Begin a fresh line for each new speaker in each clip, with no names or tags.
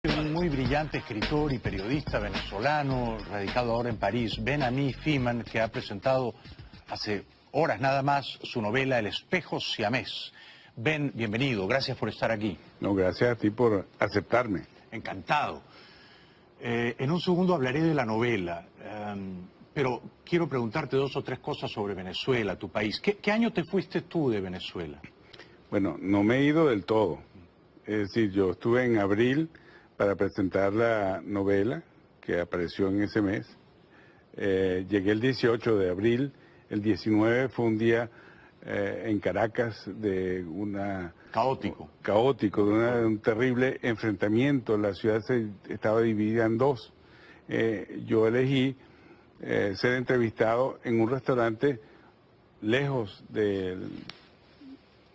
Un muy brillante escritor y periodista venezolano, radicado ahora en París, Ben-Ami Feeman, que ha presentado hace horas nada más su novela El espejo siamés. Ben, bienvenido, gracias por estar aquí.
No, gracias a ti por aceptarme.
Encantado. En un segundo hablaré de la novela, pero quiero preguntarte dos o tres cosas sobre Venezuela, tu país. ¿Qué año te fuiste tú de Venezuela?
Bueno, no me he ido del todo. Es decir, yo estuve en abril para presentar la novela que apareció en ese mes. Llegué el 18 de abril, el 19 fue un día en Caracas de una... Caótico, de un terrible enfrentamiento. La ciudad estaba dividida en dos. Yo elegí ser entrevistado en un restaurante lejos del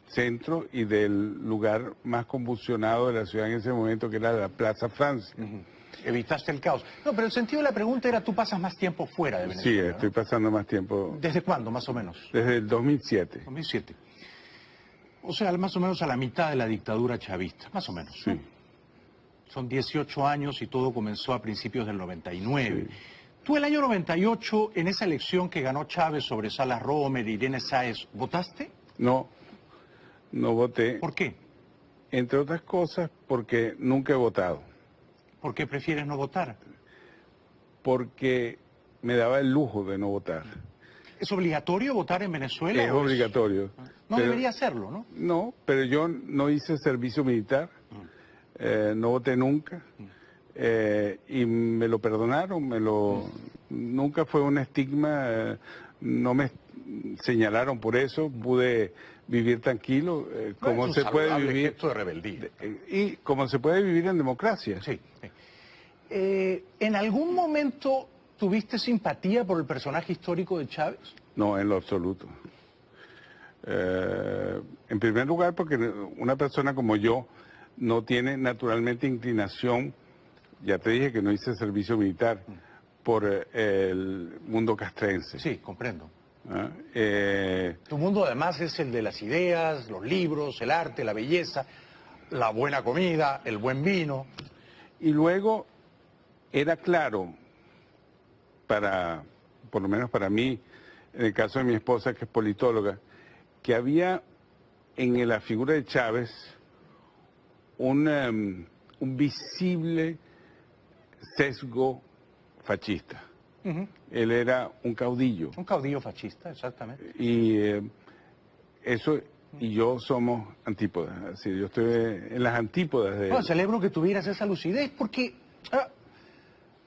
centro y del lugar más convulsionado de la ciudad en ese momento, que era la Plaza Francia.
Evitaste el caos. No, pero el sentido de la pregunta era, tú pasas más tiempo fuera de Venezuela.
Sí, estoy pasando más tiempo.
¿Desde cuándo, más o menos?
Desde el 2007.
2007. O sea, más o menos a la mitad de la dictadura chavista, más o menos.
Sí.
¿No? Son 18 años y todo comenzó a principios del 99.
Sí.
Tú el año 98, en esa elección que ganó Chávez sobre Salas Romer y Irene Sáez, ¿votaste?
No voté.
¿Por qué?
Entre otras cosas, porque nunca he votado.
¿Por qué prefieres no votar?
Porque me daba el lujo de no votar.
¿Es obligatorio votar en Venezuela?
Es obligatorio.
No debería hacerlo, ¿no?
No, pero yo no hice servicio militar, no voté nunca, y me lo perdonaron, nunca fue un estigma, no me señalaron por eso, pude vivir tranquilo, como se puede vivir...
Gesto de rebeldía.
Y como se puede vivir en democracia.
Sí. ¿En algún momento tuviste simpatía por el personaje histórico de Chávez?
No, en lo absoluto. En primer lugar, porque una persona como yo no tiene naturalmente inclinación, ya te dije que no hice servicio militar, por el mundo castrense.
Sí, comprendo.
¿Ah?
Tu mundo además es el de las ideas, los libros, el arte, la belleza, la buena comida, el buen vino.
Y luego era claro, por lo menos para mí, en el caso de mi esposa que es politóloga, que había en la figura de Chávez un visible sesgo fascista. Él era un caudillo.
Un caudillo fascista, exactamente.
Y eso y yo somos antípodas. Así, yo estoy en las antípodas de...
Bueno, celebro que tuvieras esa lucidez porque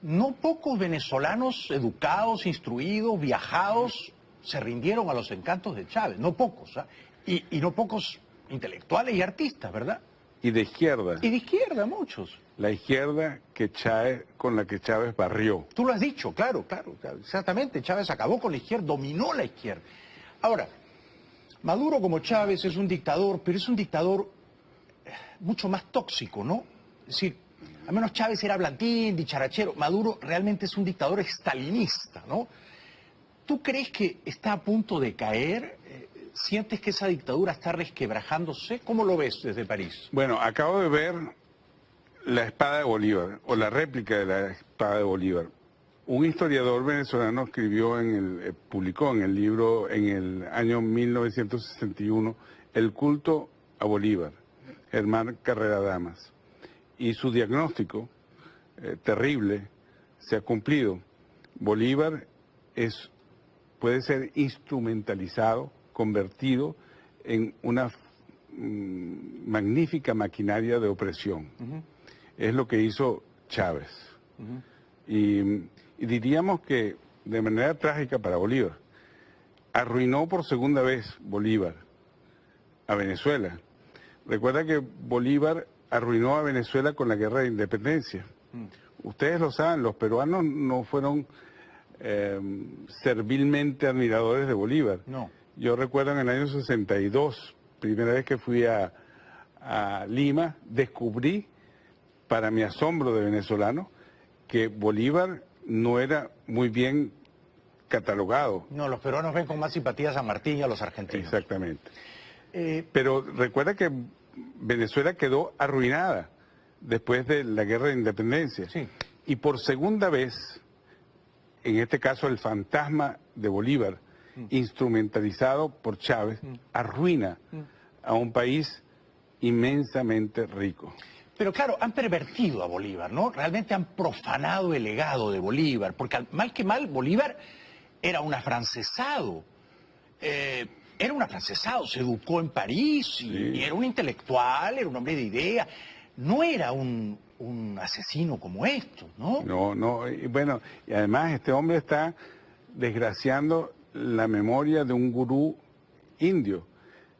no pocos venezolanos educados, instruidos, viajados, se rindieron a los encantos de Chávez. No pocos. Y no pocos intelectuales y artistas, ¿verdad?
Y de izquierda.
Y de izquierda, muchos.
La izquierda con la que Chávez barrió.
Tú lo has dicho, claro, exactamente. Chávez acabó con la izquierda, dominó la izquierda. Ahora, Maduro como Chávez es un dictador, pero es un dictador mucho más tóxico, ¿no? Es decir, al menos Chávez era blanquín, dicharachero. Maduro realmente es un dictador estalinista, ¿no? ¿Tú crees que está a punto de caer? ¿Sientes que esa dictadura está resquebrajándose? ¿Cómo lo ves desde París?
Bueno, acabo de ver la espada de Bolívar, o la réplica de la espada de Bolívar. Un historiador venezolano publicó en el libro en el año 1961 El culto a Bolívar, Germán Carrera Damas. Y su diagnóstico, terrible, se ha cumplido. Bolívar puede ser instrumentalizado, convertido en una magnífica maquinaria de opresión. Es lo que hizo Chávez. Y diríamos que, de manera trágica para Bolívar, arruinó por segunda vez Bolívar a Venezuela. Recuerda que Bolívar arruinó a Venezuela con la guerra de independencia. Ustedes lo saben, los peruanos no fueron servilmente admiradores de Bolívar.
No.
Yo recuerdo en el año 62, primera vez que fui a Lima, descubrí, para mi asombro de venezolano, que Bolívar no era muy bien catalogado.
No, los peruanos ven con más simpatía a San Martín y a los argentinos.
Exactamente. Pero recuerda que Venezuela quedó arruinada después de la Guerra de Independencia.
Sí.
Y por segunda vez, en este caso el fantasma de Bolívar, instrumentalizado por Chávez, arruina a un país inmensamente rico.
Pero claro, han pervertido a Bolívar, ¿no? Realmente han profanado el legado de Bolívar, porque mal que mal, Bolívar era un afrancesado. Se educó en París y era un intelectual, era un hombre de idea. No era un asesino como estos, ¿no?
No, y bueno, y además este hombre está desgraciando la memoria de un gurú indio,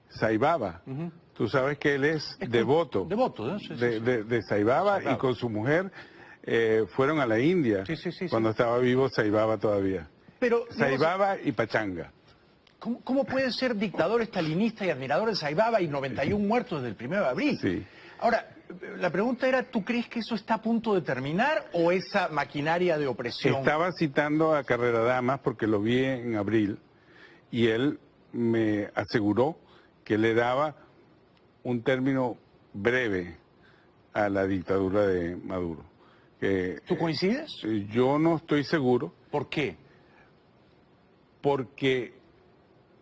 Sai Baba. Tú sabes que él es devoto.
Devoto, ¿no? Sí,
de Sai Baba, y con su mujer fueron a la India cuando estaba vivo Sai Baba todavía.
Pero,
Sai Baba y Pachanga.
¿Cómo puede ser dictador estalinista y admirador de Sai Baba y 91 muertos desde el 1 de abril?
Sí.
Ahora, la pregunta era, ¿tú crees que eso está a punto de terminar o esa maquinaria de opresión?
Estaba citando a Carrera Damas porque lo vi en abril y él me aseguró que le daba un término breve a la dictadura de Maduro.
¿Tú coincides?
Yo no estoy seguro.
¿Por qué?
Porque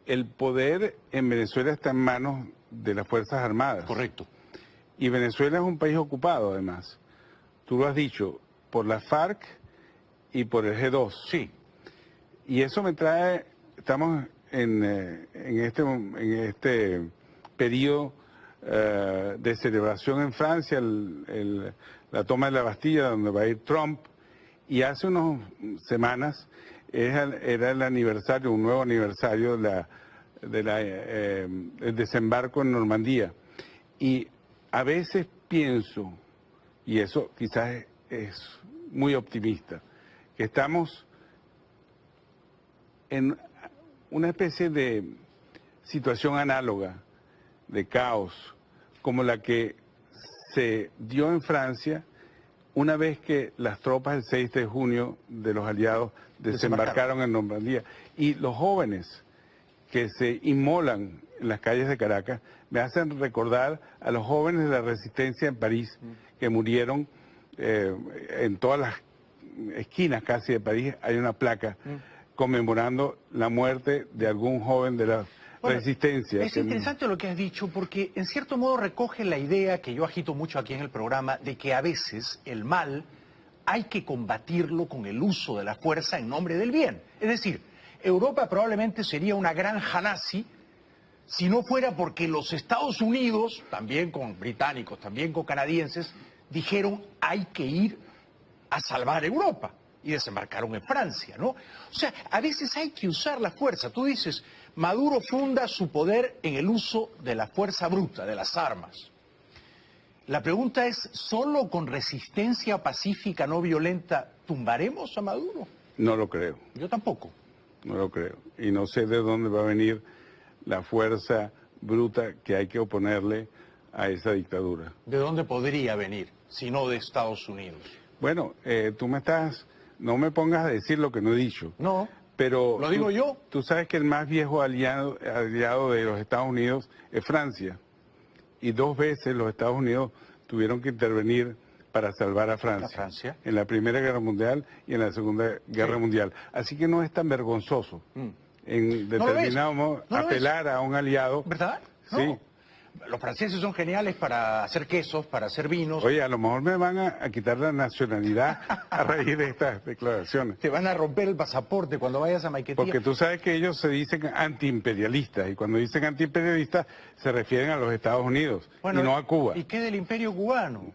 el poder en Venezuela está en manos de las Fuerzas Armadas.
Correcto.
Y Venezuela es un país ocupado, además. Tú lo has dicho, por la FARC y por el G2.
Sí.
Y eso me trae, estamos en este periodo de celebración en Francia, la toma de la Bastilla, donde va a ir Trump, y hace unas semanas era el aniversario, un nuevo aniversario del desembarco en Normandía. Y a veces pienso, y eso quizás es muy optimista, que estamos en una especie de situación análoga, de caos, como la que se dio en Francia una vez que las tropas el 6 de junio de los aliados desembarcaron en Normandía. Y los jóvenes que se inmolan en las calles de Caracas me hacen recordar a los jóvenes de la resistencia en París que murieron en todas las esquinas casi de París. Hay una placa conmemorando la muerte de algún joven de la resistencia.
Es interesante lo que has dicho porque en cierto modo recoge la idea que yo agito mucho aquí en el programa de que a veces el mal hay que combatirlo con el uso de la fuerza en nombre del bien. Es decir, Europa probablemente sería una granja nazi si no fuera porque los Estados Unidos, también con británicos, también con canadienses, dijeron hay que ir a salvar Europa y desembarcaron en Francia, ¿no? O sea, a veces hay que usar la fuerza. Tú dices, Maduro funda su poder en el uso de la fuerza bruta, de las armas. La pregunta es, ¿solo con resistencia pacífica no violenta tumbaremos a Maduro?
No lo creo.
Yo tampoco.
No lo creo. Y no sé de dónde va a venir la fuerza bruta que hay que oponerle a esa dictadura.
¿De dónde podría venir, si no de Estados Unidos?
Bueno, no me pongas a decir lo que no he dicho.
No,
pero
lo digo yo.
Tú sabes que el más viejo aliado de los Estados Unidos es Francia. Y 2 veces los Estados Unidos tuvieron que intervenir para salvar a Francia. En la Primera Guerra Mundial y en la Segunda Guerra Mundial. Así que no es tan vergonzoso en determinado modo apelar a un aliado.
¿Verdad?
Sí.
No. Los franceses son geniales para hacer quesos, para hacer vinos.
Oye, a lo mejor me van a quitar la nacionalidad a raíz de estas declaraciones.
Te van a romper el pasaporte cuando vayas a Maiquetía.
Porque tú sabes que ellos se dicen antiimperialistas, y cuando dicen antiimperialistas se refieren a los Estados Unidos, y no a Cuba.
¿Y qué del imperio cubano?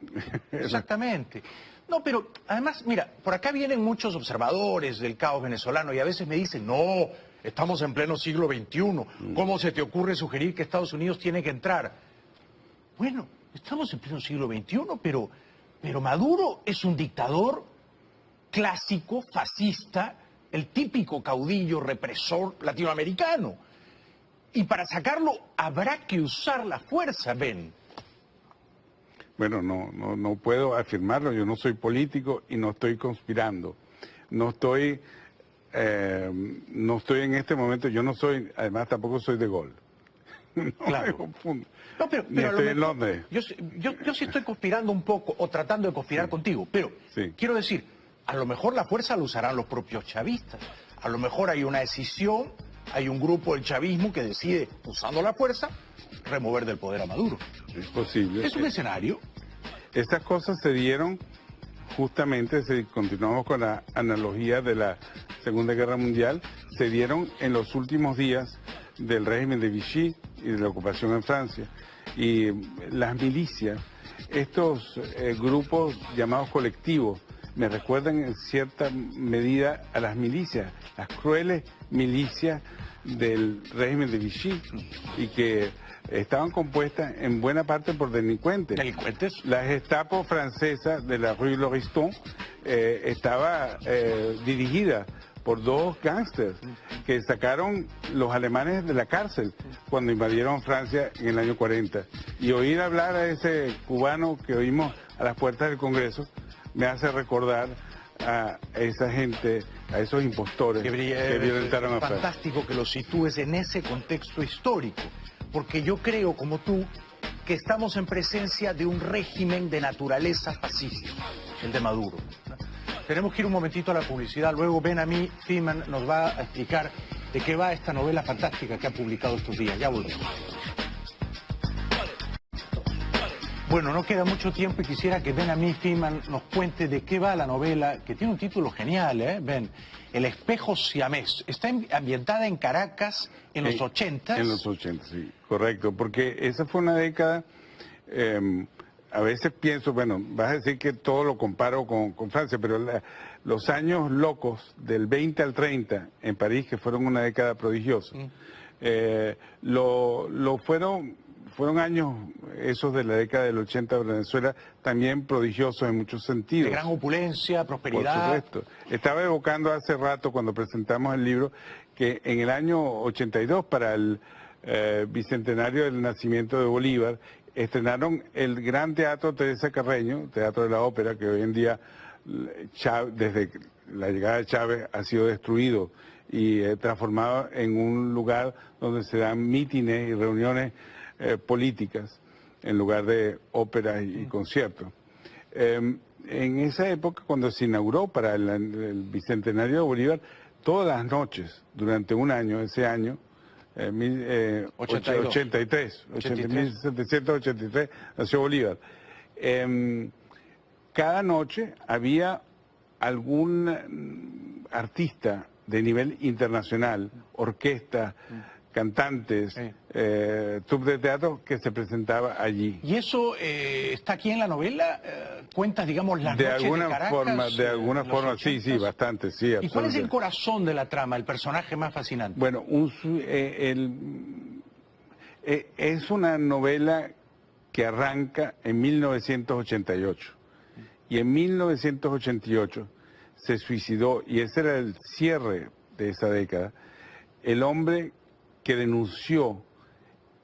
Exactamente. No, pero además, mira, por acá vienen muchos observadores del caos venezolano y a veces me dicen, no, estamos en pleno siglo XXI, ¿cómo se te ocurre sugerir que Estados Unidos tiene que entrar? Bueno, estamos en pleno siglo XXI, pero Maduro es un dictador clásico, fascista, el típico caudillo represor latinoamericano. Y para sacarlo habrá que usar la fuerza, Ben.
Bueno, no puedo afirmarlo, yo no soy político y no estoy conspirando. No estoy en este momento, yo no soy, además tampoco soy de Gaulle.
Claro.
me confundo.
No, pero
Ni
a lo
estoy en
mejor-
Londres.
yo sí estoy conspirando un poco, o tratando de conspirar contigo, pero
Sí.
quiero decir, a lo mejor la fuerza la usarán los propios chavistas. A lo mejor hay una decisión, hay un grupo del chavismo que decide, usando la fuerza, remover del poder a Maduro.
Es posible.
Es un escenario.
Estas cosas se dieron justamente, si continuamos con la analogía de la Segunda Guerra Mundial, se dieron en los últimos días del régimen de Vichy y de la ocupación en Francia. Y las milicias, estos grupos llamados colectivos, me recuerdan en cierta medida a las milicias, las crueles milicias del régimen de Vichy, y que estaban compuestas en buena parte por delincuentes.
Delincuentes.
La Gestapo francesa de la Rue Lauriston estaba dirigida por dos gángsters que sacaron los alemanes de la cárcel cuando invadieron Francia en el año 40. Y oír hablar a ese cubano que oímos a las puertas del Congreso me hace recordar a esa gente, a esos impostores que violentaron a Francia.
Fantástico que lo sitúes en ese contexto histórico, porque yo creo, como tú, que estamos en presencia de un régimen de naturaleza fascista, el de Maduro. Tenemos que ir un momentito a la publicidad, luego Ben-Ami Feeman nos va a explicar de qué va esta novela fantástica que ha publicado estos días. Ya volvemos. Bueno, no queda mucho tiempo y quisiera que Ben-Ami Feeman nos cuente de qué va la novela, que tiene un título genial, Ben. El espejo siamés. Está ambientada en Caracas en los 80.
En los 80, sí, correcto, porque esa fue una década, a veces pienso, bueno, vas a decir que todo lo comparo con Francia, pero los años locos del 20 al 30 en París, que fueron una década prodigiosa, fueron años, esos de la década del 80 de Venezuela, también prodigiosos en muchos sentidos.
De gran opulencia, prosperidad.
Por supuesto. Estaba evocando hace rato, cuando presentamos el libro, que en el año 82, para el bicentenario del nacimiento de Bolívar, estrenaron el Gran Teatro Teresa Carreño, Teatro de la Ópera, que hoy en día, desde la llegada de Chávez, ha sido destruido y transformado en un lugar donde se dan mítines y reuniones políticas en lugar de óperas y conciertos. En esa época, cuando se inauguró para el Bicentenario de Bolívar, todas las noches, durante un año, ese año, 1783, nació Bolívar. Cada noche había algún artista de nivel internacional, orquesta, cantantes, troupe de teatro que se presentaba allí.
¿Y eso está aquí en la novela? ¿Cuentas, digamos, las noches de Caracas?
De alguna forma, sí, bastante, sí.
¿Y cuál es el corazón de la trama, el personaje más fascinante?
Bueno, es una novela que arranca en 1988. Y en 1988 se suicidó, y ese era el cierre de esa década, el hombre que denunció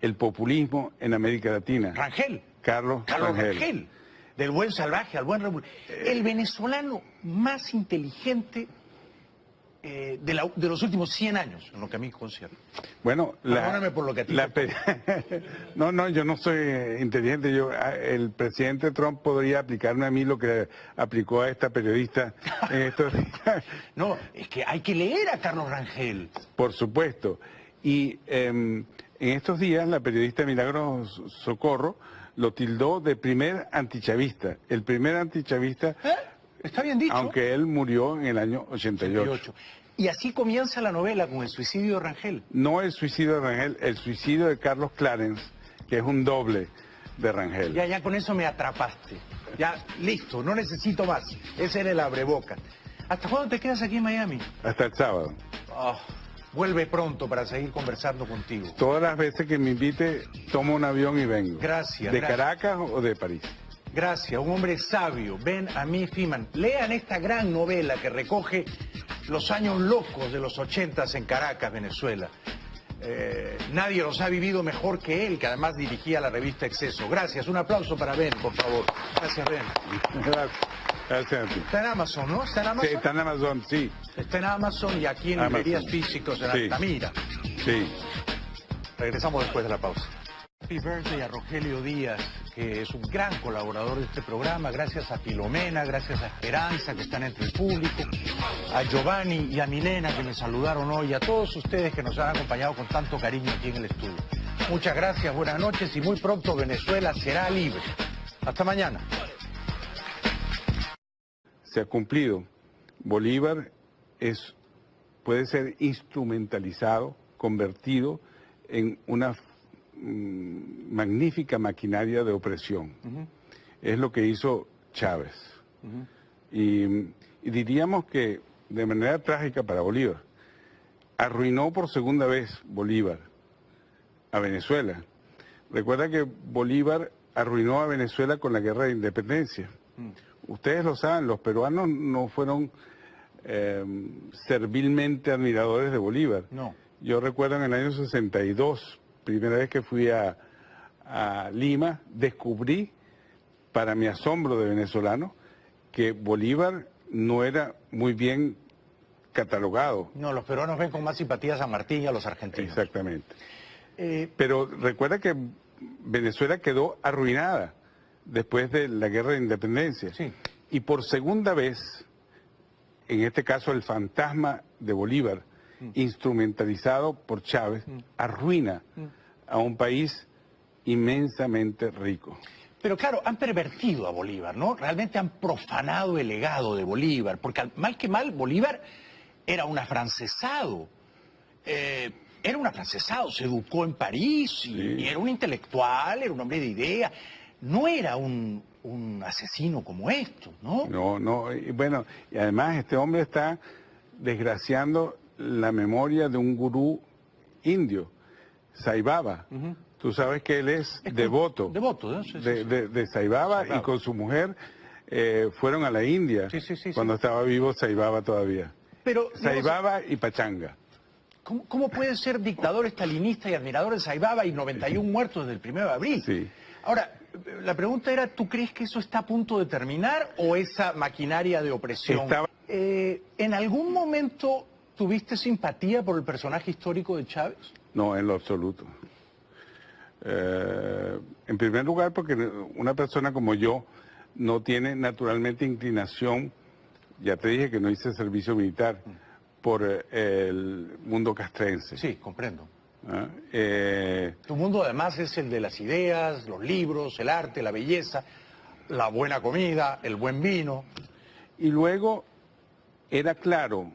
el populismo en América Latina.
Rangel.
Carlos Rangel.
Del buen salvaje al buen republicano. El venezolano más inteligente de los últimos 100 años, en lo que a mí concierne.
Bueno,
perdóname por lo que a ti
No, yo no soy inteligente. El presidente Trump podría aplicarme a mí lo que aplicó a esta periodista en estos días.
No, es que hay que leer a Carlos Rangel.
Por supuesto. Y en estos días la periodista Milagros Socorro lo tildó de primer antichavista. El primer antichavista...
Está bien dicho.
Aunque él murió en el año 88.
Y así comienza la novela, con el suicidio de Rangel.
No el suicidio de Rangel, el suicidio de Carlos Clarence, que es un doble de Rangel.
Ya con eso me atrapaste. Ya, listo, no necesito más. Ese era el abreboca. ¿Hasta cuándo te quedas aquí en Miami?
Hasta el sábado.
Vuelve pronto para seguir conversando contigo.
Todas las veces que me invite, tomo un avión y vengo.
Gracias.
¿De Caracas o de París?
Gracias, un hombre sabio, Ben-Ami Feeman. Lean esta gran novela que recoge los años locos de los 80 en Caracas, Venezuela. Nadie los ha vivido mejor que él, que además dirigía la revista Exceso. Gracias, un aplauso para Ben, por favor. Gracias, Ben.
Gracias a ti.
Está en Amazon, ¿no? ¿Está en Amazon?
Sí, está en Amazon, sí.
Está en Amazon y aquí en librerías físicas en Altamira.
Sí.
Regresamos después de la pausa. Happy birthday a Rogelio Díaz, que es un gran colaborador de este programa. Gracias a Filomena, gracias a Esperanza, que están entre el público, a Giovanni y a Milena, que me saludaron hoy, a todos ustedes que nos han acompañado con tanto cariño aquí en el estudio. Muchas gracias, buenas noches y muy pronto Venezuela será libre. Hasta mañana.
Se ha cumplido. Bolívar puede ser instrumentalizado, convertido en una magnífica maquinaria de opresión. Es lo que hizo Chávez. Y diríamos que de manera trágica para Bolívar, arruinó por segunda vez Bolívar a Venezuela. Recuerda que Bolívar arruinó a Venezuela con la guerra de independencia. Ustedes lo saben, los peruanos no fueron servilmente admiradores de Bolívar.
No.
Yo recuerdo en el año 62, primera vez que fui a Lima, descubrí, para mi asombro de venezolano, que Bolívar no era muy bien catalogado.
No, los peruanos ven con más simpatía a San Martín y a los argentinos.
Exactamente. Pero recuerda que Venezuela quedó arruinada después de la guerra de independencia.
Sí.
Y por segunda vez, en este caso el fantasma de Bolívar, instrumentalizado por Chávez, arruina a un país inmensamente rico.
Pero claro, han pervertido a Bolívar, ¿no? Realmente han profanado el legado de Bolívar, porque mal que mal, Bolívar era un afrancesado. Era un afrancesado, se educó en París y era un intelectual, era un hombre de idea. No era un asesino como estos, ¿no?
No, y bueno, y además este hombre está desgraciando la memoria de un gurú indio, Sai Baba. Tú sabes que él es devoto.
Devoto, ¿no? Sí,
de Sai Baba, y con su mujer fueron a la India cuando estaba vivo Sai Baba todavía.
Pero,
Sai Baba y Pachanga.
¿Cómo puede ser dictador estalinista y admirador de Sai Baba y 91 muertos desde el 1 de abril?
Sí.
Ahora, la pregunta era, ¿tú crees que eso está a punto de terminar o esa maquinaria de opresión? ¿En algún momento tuviste simpatía por el personaje histórico de Chávez?
No, en lo absoluto. En primer lugar, porque una persona como yo no tiene naturalmente inclinación, ya te dije que no hice servicio militar, por el mundo castrense.
Sí, comprendo.
¿Ah?
Tu mundo además es el de las ideas, los libros, el arte, la belleza, la buena comida, el buen vino.
Y luego era claro,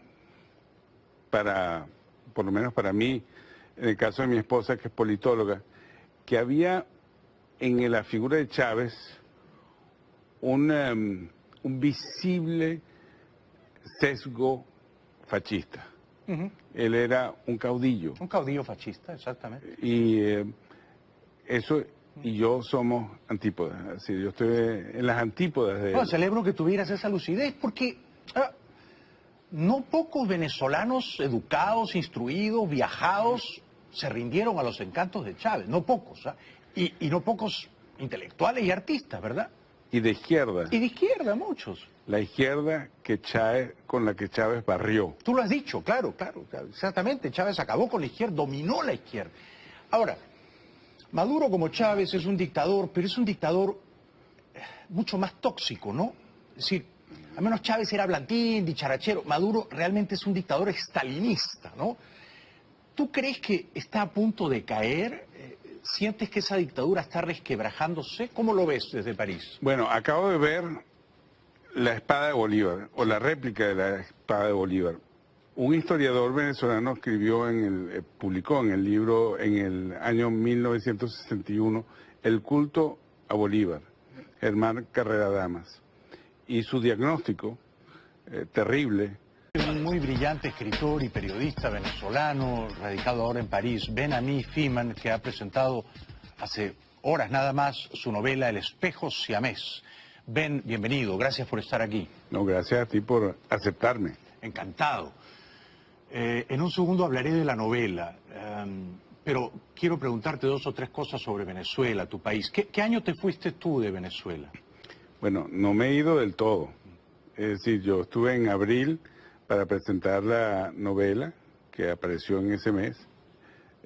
por lo menos para mí, en el caso de mi esposa que es politóloga, que había en la figura de Chávez un visible sesgo fascista. Él era un caudillo.
Un caudillo fascista, exactamente.
Y eso y yo somos antípodas. Así, yo estoy en las antípodas de...
No, celebro que tuvieras esa lucidez porque no pocos venezolanos educados, instruidos, viajados, se rindieron a los encantos de Chávez. No pocos. Y no pocos intelectuales y artistas, ¿verdad?
Y de izquierda.
Y de izquierda, muchos.
La izquierda con la que Chávez barrió.
Tú lo has dicho, claro, exactamente. Chávez acabó con la izquierda, dominó la izquierda. Ahora, Maduro como Chávez es un dictador, pero es un dictador mucho más tóxico, ¿no? Es decir, al menos Chávez era blantín, dicharachero. Maduro realmente es un dictador estalinista, ¿no? ¿Tú crees que está a punto de caer? ¿Sientes que esa dictadura está resquebrajándose? ¿Cómo lo ves desde París?
Bueno, acabo de ver la espada de Bolívar, o la réplica de la espada de Bolívar. Un historiador venezolano publicó en el libro en el año 1961 El culto a Bolívar, Germán Carrera Damas. Y su diagnóstico, terrible.
Un muy brillante escritor y periodista venezolano, radicado ahora en París, Ben Ami Fiman, que ha presentado hace horas nada más su novela El espejo siamés. Ben, bienvenido, gracias por estar aquí.
No, gracias a ti por aceptarme.
Encantado. En un segundo hablaré de la novela, pero quiero preguntarte 2 o 3 cosas sobre Venezuela, tu país. ¿Qué año te fuiste tú de Venezuela?
Bueno, no me he ido del todo. Es decir, yo estuve en abril para presentar la novela que apareció en ese mes.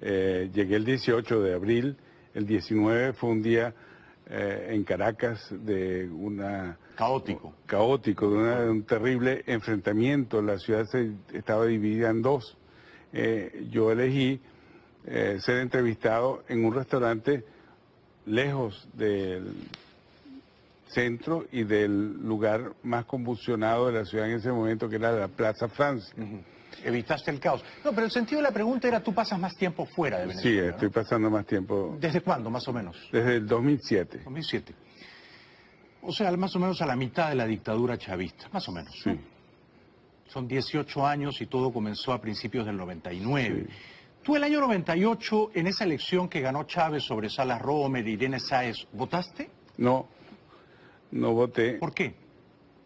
Llegué el 18 de abril, el 19 fue un día en Caracas de una...
Caótico,
de un terrible enfrentamiento. La ciudad estaba dividida en dos. Yo elegí ser entrevistado en un restaurante lejos del centro y del lugar más convulsionado de la ciudad en ese momento, que era la Plaza Francia.
Evitaste el caos. No, pero el sentido de la pregunta era, tú pasas más tiempo fuera de Venezuela.
Sí, estoy pasando más tiempo.
¿Desde cuándo, más o menos?
Desde el 2007.
2007. O sea, más o menos a la mitad de la dictadura chavista, más o menos.
Sí.
¿No? Son 18 años y todo comenzó a principios del 99.
Sí.
Tú el año 98, en esa elección que ganó Chávez sobre Salas Romer y Irene Sáez, ¿votaste?
No voté.
¿Por qué?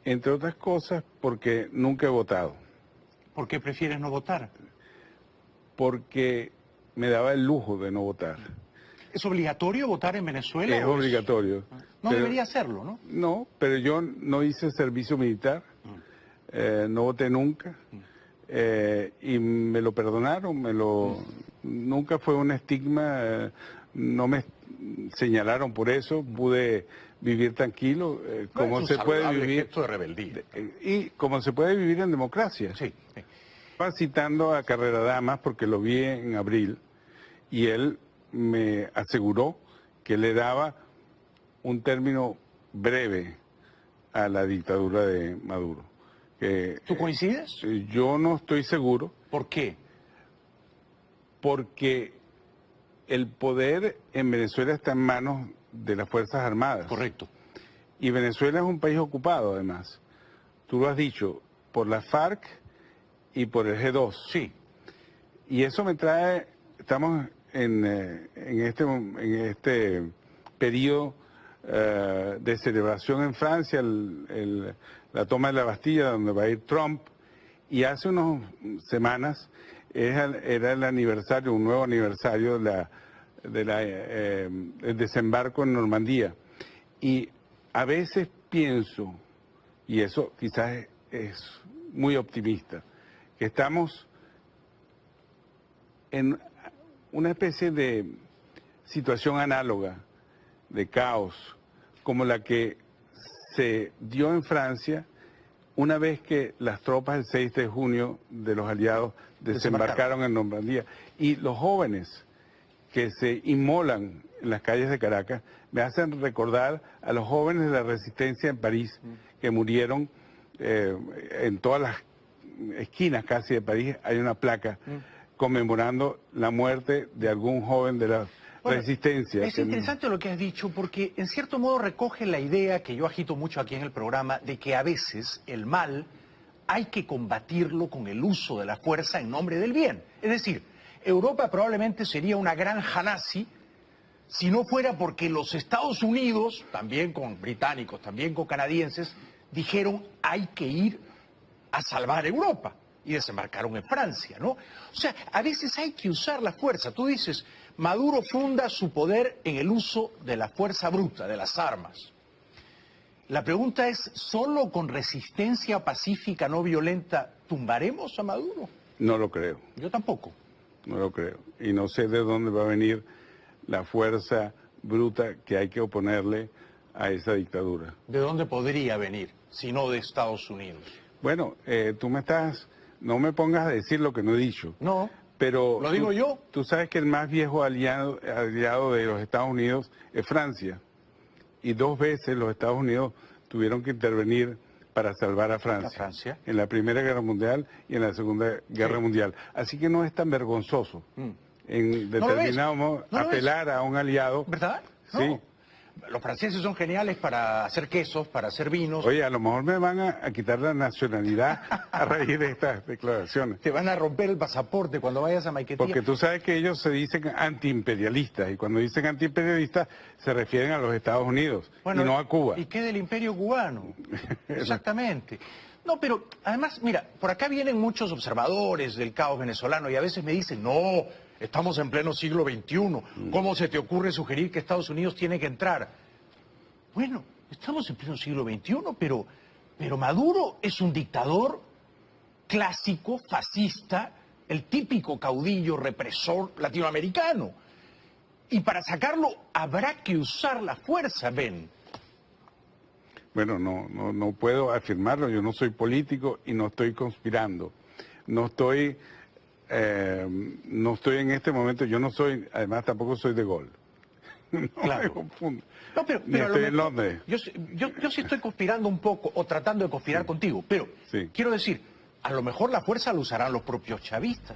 Entre otras cosas, porque nunca he votado.
¿Por qué prefieres no votar?
Porque me daba el lujo de no votar.
¿Es obligatorio votar en Venezuela?
Es obligatorio.
No debería hacerlo, ¿no?
No, pero yo no hice servicio militar, no voté nunca, y me lo perdonaron, nunca fue un estigma, no me señalaron por eso, pude vivir tranquilo, como se puede vivir.
Gesto de rebeldía.
Y como se puede vivir en democracia.
Sí.
Estaba citando a Carrera Damas porque lo vi en abril y él me aseguró que le daba un término breve a la dictadura de Maduro.
¿Tú coincides?
Yo no estoy seguro.
¿Por qué?
Porque el poder en Venezuela está en manos de las Fuerzas Armadas.
Correcto.
Y Venezuela es un país ocupado, además. Tú lo has dicho, por la FARC y por el G2.
Sí.
Y eso me trae, estamos en este periodo de celebración en Francia, la toma de la Bastilla, donde va a ir Trump, y hace unas semanas era el aniversario, un nuevo aniversario del desembarco en Normandía. Y a veces pienso, y eso quizás es muy optimista, que estamos en una especie de situación análoga, de caos, como la que se dio en Francia una vez que las tropas el 6 de junio de los aliados desembarcaron en Normandía. Y los jóvenes que se inmolan en las calles de Caracas me hacen recordar a los jóvenes de la resistencia en París, que murieron en todas las esquinas casi de París. Hay una placa conmemorando la muerte de algún joven de la resistencia.
Es interesante lo que has dicho, porque en cierto modo recoge la idea que yo agito mucho aquí en el programa, de que a veces el mal hay que combatirlo con el uso de la fuerza en nombre del bien. Es decir, Europa probablemente sería una granja nazi si no fuera porque los Estados Unidos, también con británicos, también con canadienses, dijeron hay que ir a salvar Europa y desembarcaron en Francia, ¿no? O sea, a veces hay que usar la fuerza. Tú dices, Maduro funda su poder en el uso de la fuerza bruta, de las armas. La pregunta es, ¿solo con resistencia pacífica no violenta tumbaremos a Maduro?
No lo creo.
Yo tampoco.
No lo creo. Y no sé de dónde va a venir la fuerza bruta que hay que oponerle a esa dictadura.
¿De dónde podría venir, si no de Estados Unidos?
Bueno, no me pongas a decir lo que no he dicho.
No,
pero
lo digo yo.
Tú sabes que el más viejo aliado de los Estados Unidos es Francia. Y 2 veces los Estados Unidos tuvieron que intervenir para salvar a Francia. En la Primera Guerra Mundial y en la Segunda Guerra Mundial. Así que no es tan vergonzoso en determinado modo apelar a un aliado.
¿Verdad?
Sí.
No. Los franceses son geniales para hacer quesos, para hacer vinos.
Oye, a lo mejor me van a quitar la nacionalidad a raíz de estas declaraciones.
Te van a romper el pasaporte cuando vayas a Maiquetía.
Porque tú sabes que ellos se dicen antiimperialistas, y cuando dicen antiimperialistas se refieren a los Estados Unidos, y no a Cuba.
¿Y qué del imperio cubano? Exactamente. No, pero además, mira, por acá vienen muchos observadores del caos venezolano y a veces me dicen, no, estamos en pleno siglo XXI, ¿cómo se te ocurre sugerir que Estados Unidos tiene que entrar? Bueno, estamos en pleno siglo XXI, pero Maduro es un dictador clásico, fascista, el típico caudillo represor latinoamericano. Y para sacarlo habrá que usar la fuerza, Ben.
Bueno, no puedo afirmarlo, yo no soy político y no estoy conspirando. No estoy en este momento, yo no soy, además tampoco soy de Gaulle. No
Claro.
me confundo.
No, pero
Ni
a lo
estoy en
mejor-
Londres.
yo sí estoy conspirando un poco o tratando de conspirar contigo, pero
Sí.
quiero decir, a lo mejor la fuerza la usarán los propios chavistas.